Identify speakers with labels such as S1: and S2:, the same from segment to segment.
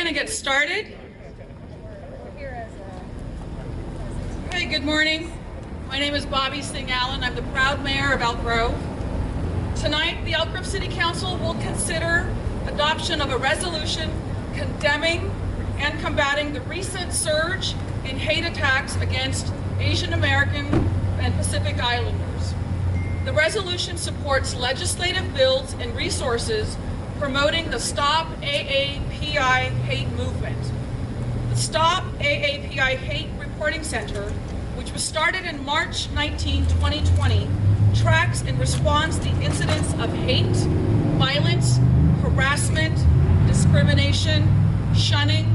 S1: going to get started. Hey, good morning. My name is Bobbie Singh Allen. I'm the proud mayor of Elk Grove. Tonight, the Elk Grove City Council will consider adoption of a resolution condemning and combating the recent surge in hate attacks against Asian American and Pacific Islanders. The resolution supports legislative bills and resources promoting the Stop AAPI Hate movement. The Stop AAPI Hate Reporting Center, which was started in March 19, 2020, tracks and responds to incidents of hate, violence, harassment, discrimination, shunning,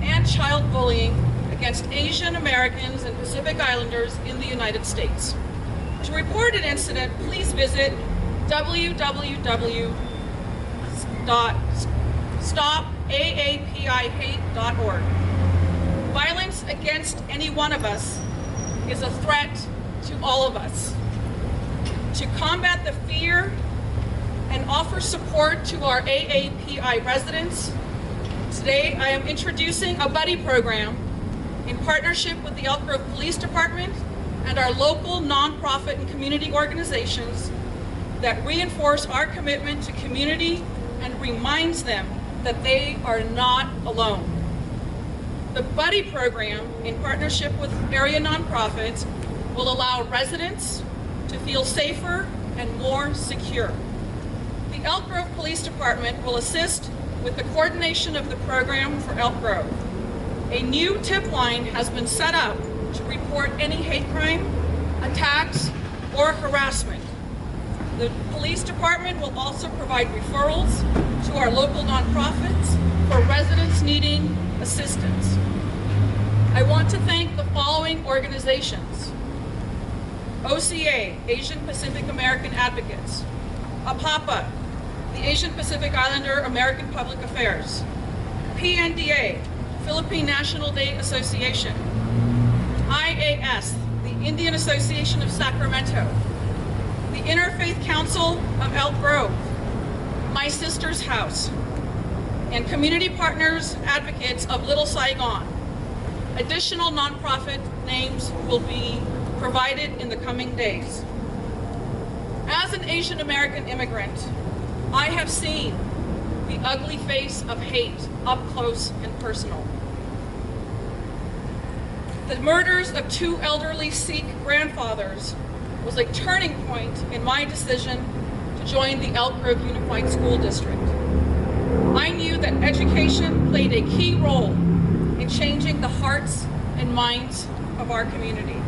S1: and child bullying against Asian Americans and Pacific Islanders in the United States. To report an incident, please visit www.stopaapihate.org. Violence against any one of us is a threat to all of us. To combat the fear and offer support to our AAPI residents, today I am introducing a buddy program in partnership with the Elk Grove Police Department and our local nonprofit and community organizations that reinforce our commitment to community and reminds them that they are not alone. The Buddy program, in partnership with area nonprofits, will allow residents to feel safer and more secure. The Elk Grove Police Department will assist with the coordination of the program for Elk Grove. A new tip line has been set up to report any hate crime, attacks, or harassment. The police department will also provide referrals to our local nonprofits for residents needing assistance. I want to thank the following organizations: OCA, Asian Pacific American Advocates; APAPA, the Asian Pacific Islander American Public Affairs; PNDA, Philippine National Day Association; IAS, the Indian Association of Sacramento; the Interfaith Council of Elk Grove; My Sister's House, and community partners, advocates of Little Saigon. Additional nonprofit names will be provided in the coming days. As an Asian American immigrant, I have seen the ugly face of hate up close and personal. The murders of two elderly Sikh grandfathers was a turning point in my decision to join the Elk Grove Unified School District. I knew that education played a key role in changing the hearts and minds of our community.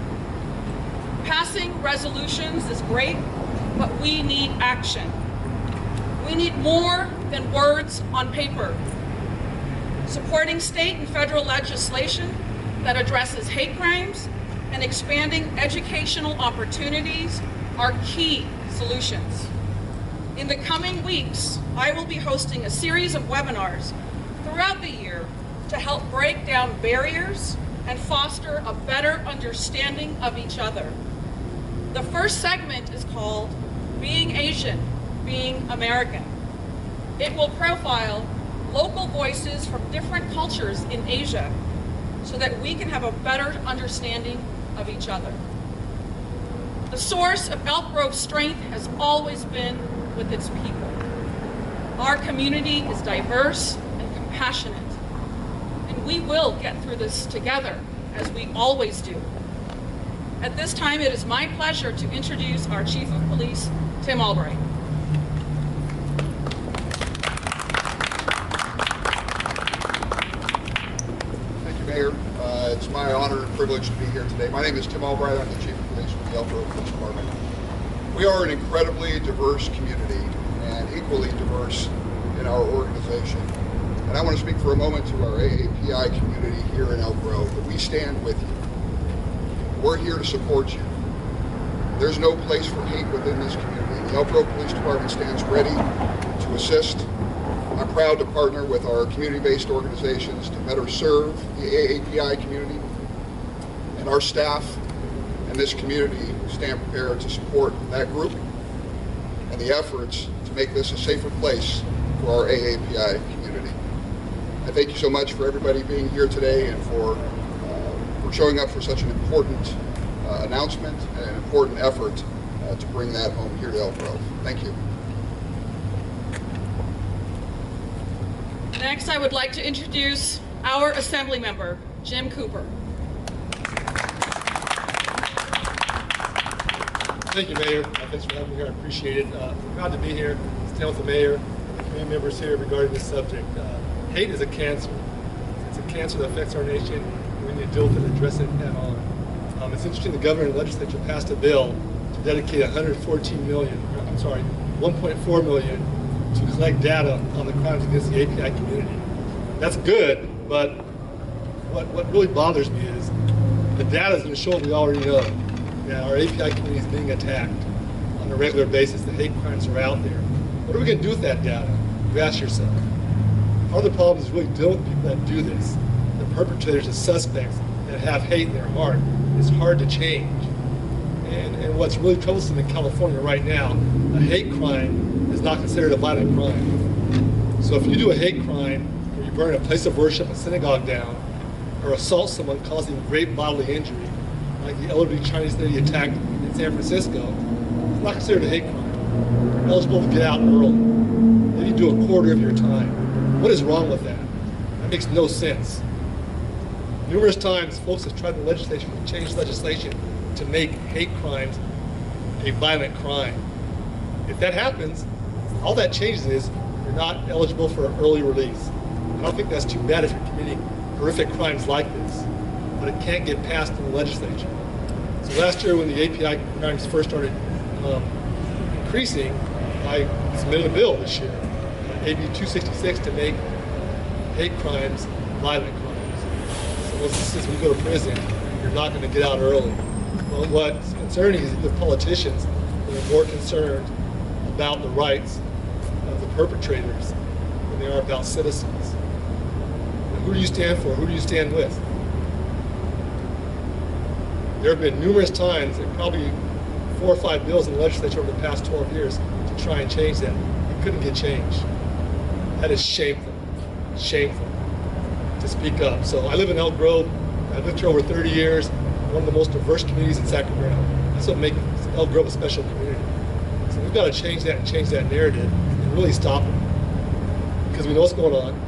S1: Passing resolutions is great, but we need action. We need more than words on paper. Supporting state and federal legislation that addresses hate crimes and expanding educational opportunities are key solutions. In the coming weeks, I will be hosting a series of webinars throughout the year to help break down barriers and foster a better understanding of each other. The first segment is called Being Asian, Being American. It will profile local voices from different cultures in Asia so that we can have a better understanding of each other. The source of Elk Grove's strength has always been with its people. Our community is diverse and compassionate, and we will get through this together, as we always do. At this time, it is my pleasure to introduce our Chief of Police, Tim Albright.
S2: Thank you, Mayor. It's my honor and privilege to be here today. My name is Tim Albright. I'm the Chief of Police for the Elk Grove Police Department. We are an incredibly diverse community and equally diverse in our organization. And I want to speak for a moment to our AAPI community here in Elk Grove, that we stand with you. We're here to support you. There's no place for hate within this community. The Elk Grove Police Department stands ready to assist. I'm proud to partner with our community-based organizations to better serve the AAPI community, and our staff and this community stand prepared to support that group and the efforts to make this a safer place for our AAPI community. I thank you so much for everybody being here today and for showing up for such an important announcement and an important effort to bring that home here to Elk Grove. Thank you.
S1: Next, I would like to introduce our Assembly Member, Jim Cooper.
S3: Thank you, Mayor. Thanks for having me here. I appreciate it. I'm proud to be here, stand with the Mayor and the community members here regarding this subject. Hate is a cancer. It's a cancer that affects our nation. We need to deal with it and address it head on. It's interesting the governor and legislature passed a bill to dedicate $1.4 million to collect data on the crimes against the API community. That's good, but what really bothers me is the data is going to show what we already know, that our API community is being attacked on a regular basis. The hate crimes are out there. What are we going to do with that data? You ask yourself. Part of the problem is really dealing with people that do this. The perpetrators, the suspects that have hate in their heart. It's hard to change. And what's really troublesome in California right now, a hate crime is not considered a violent crime. So if you do a hate crime, where you burn a place of worship, a synagogue down, or assault someone causing great bodily injury, like the elderly Chinese lady attacked in San Francisco, it's not considered a hate crime. You're eligible to get out early. Maybe do a quarter of your time. What is wrong with that? That makes no sense. Numerous times, folks have tried the legislature to change legislation to make hate crimes a violent crime. If that happens, all that changes is you're not eligible for early release. I don't think that's too bad if you're committing horrific crimes like this, but it can't get passed in the legislature. So last year when the API crimes first started increasing, I submitted a bill this year, AB 266, to make hate crimes violent crimes. So since we go to prison, you're not going to get out early. Well, what's concerning is the politicians that are more concerned about the rights of the perpetrators than they are about citizens. And who do you stand for? Who do you stand with? There have been numerous times, and probably 4 or 5 bills in the legislature over the past 12 years to try and change that. It couldn't get changed. That is shameful. Shameful to speak up. So I live in Elk Grove. I've lived here over 30 years. One of the most diverse communities in Sacramento. That's what makes Elk Grove a special community. So we've got to change that and change that narrative and really stop it. Because we know what's going on.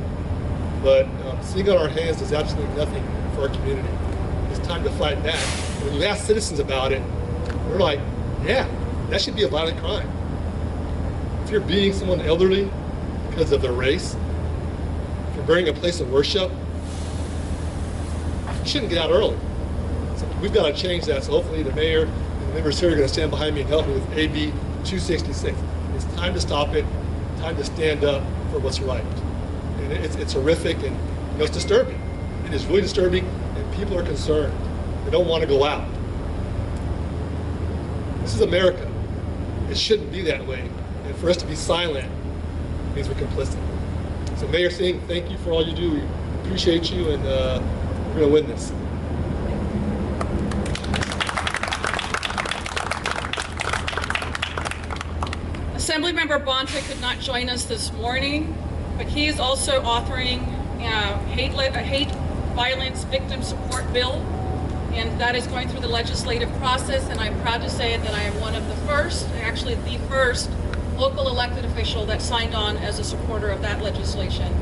S3: But sitting on our hands does absolutely nothing for our community. It's time to fight back. When you ask citizens about it, they're like, yeah, that should be a violent crime. If you're beating someone elderly because of their race, if you're burning a place of worship, you shouldn't get out early. So we've got to change that. So hopefully the mayor and the members here are going to stand behind me and help me with AB 266. It's time to stop it. Time to stand up for what's right. And it's horrific and it's disturbing. It is really disturbing, and people are concerned. They don't want to go out. This is America. It shouldn't be that way. And for us to be silent means we're complicit. So Mayor Singh, thank you for all you do. We appreciate you, and we're going to win this.
S1: Assemblymember Bonte could not join us this morning, but he is also authoring a hate violence victim support bill, and that is going through the legislative process, and I'm proud to say that I am one of the first, actually the first, local elected official that signed on as a supporter of that legislation.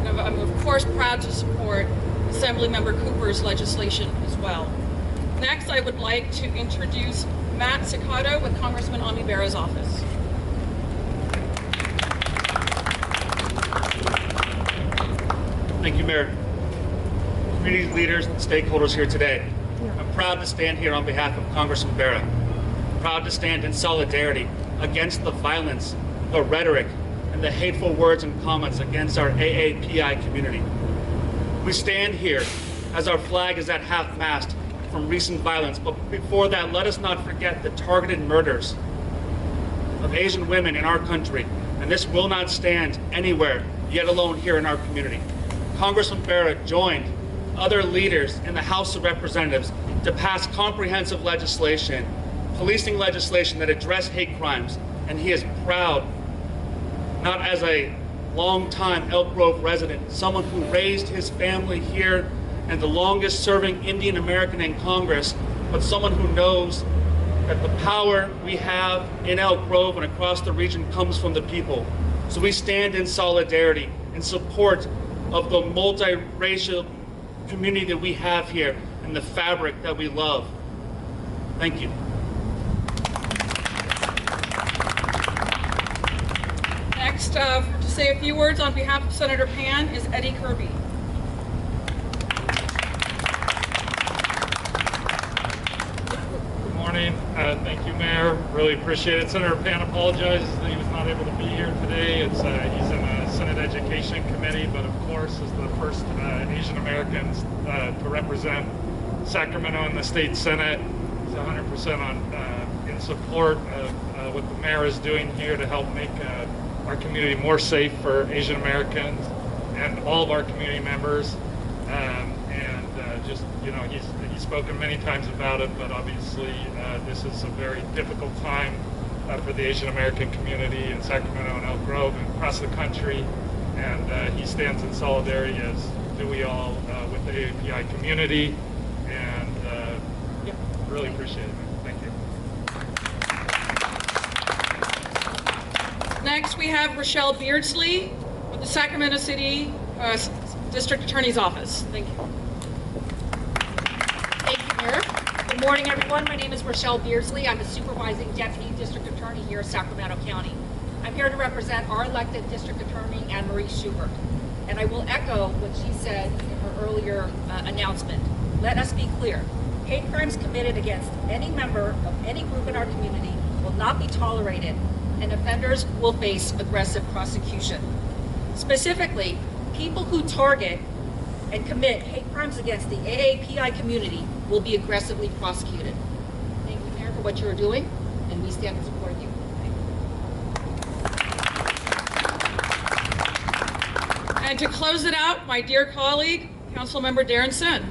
S1: And I'm of course proud to support Assemblymember Cooper's legislation as well. Next, I would like to introduce Matt Cicotto with Congressman Amibera's office.
S4: Thank you, Mayor. Community leaders and stakeholders here today. I'm proud to stand here on behalf of Congressman Farrakhan. I'm proud to stand in solidarity against the violence, the rhetoric, and the hateful words and comments against our AAPI community. We stand here as our flag is at half-mast from recent violence, but before that, let us not forget the targeted murders of Asian women in our country, and this will not stand anywhere, yet alone here in our community. Congressman Farrakhan joined other leaders in the House of Representatives to pass comprehensive legislation, policing legislation that address hate crimes, and he is proud, not as a longtime Elk Grove resident, someone who raised his family here, and the longest serving Indian American in Congress, but someone who knows that the power we have in Elk Grove and across the region comes from the people. So we stand in solidarity, in support of the multiracial community that we have here and the fabric that we love. Thank you.
S1: Next, to say a few words on behalf of Senator Pan is Eddie Kirby.
S5: Good morning. Thank you, Mayor. Really appreciate it. Senator Pan apologizes that he was not able to be here today. He's in the Senate Education Committee, but of course is the first Asian Americans to represent Sacramento in the state Senate. He's 100% in support of what the mayor is doing here to help make our community more safe for Asian Americans and all of our community members. Just, you know, he's spoken many times about it, but obviously this is a very difficult time for the Asian American community in Sacramento and Elk Grove and across the country. And he stands in solidarity, as do we all, with the AAPI community. And yeah, really appreciate it. Thank you.
S1: Next, we have Rochelle Beardsley with the Sacramento City District Attorney's Office. Thank you.
S6: Thank you, Mayor. Good morning, everyone. My name is Rochelle Beardsley. I'm a supervising deputy district attorney here in Sacramento County. I'm here to represent our elected district attorney, Anne-Marie Schubert. And I will echo what she said in her earlier announcement. Let us be clear. Hate crimes committed against any member of any group in our community will not be tolerated, and offenders will face aggressive prosecution. Specifically, people who target and commit hate crimes against the AAPI community will be aggressively prosecuted. Thank you, Mayor, for what you're doing, and we stand in support of you. Thank you.
S1: And to close it out, my dear colleague, Councilmember Darren Sen.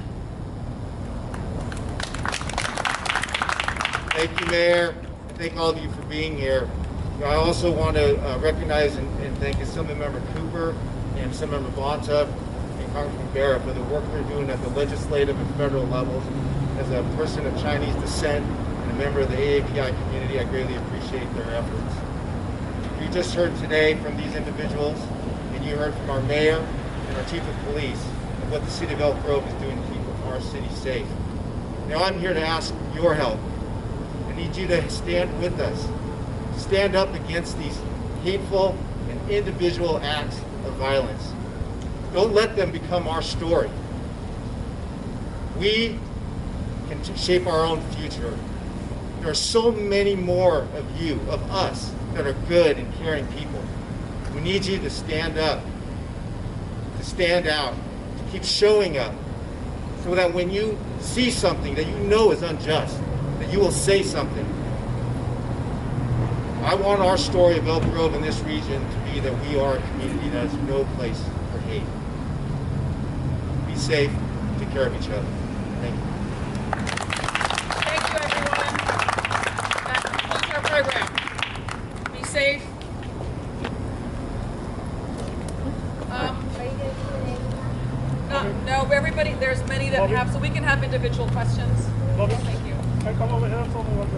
S7: Thank you, Mayor. Thank all of you for being here. I also want to recognize and thank Assemblymember Cooper and Assemblymember Bonte and Congressman Farrakhan for the work they're doing at the legislative and federal levels. As a person of Chinese descent and a member of the AAPI community, I greatly appreciate their efforts. You just heard today from these individuals, and you heard from our mayor and our chief of police of what the city of Elk Grove is doing to keep our city safe. Now I'm here to ask your help. I need you to stand with us. Stand up against these hateful and individual acts of violence. Don't let them become our story. We can shape our own future. There are so many more of you, of us, that are good and caring people. We need you to stand up, to stand out, to keep showing up, so that when you see something that you know is unjust, that you will say something. I want our story of Elk Grove in this region to be that we are a community that has no place for hate. Be safe, take care of each other. Thank you.
S1: Thank you, everyone. That concludes our program. Be safe. No, everybody, there's many that have, so we can have individual questions.
S5: Bobbie,
S1: Thank you.
S5: can I come over here? Tell me what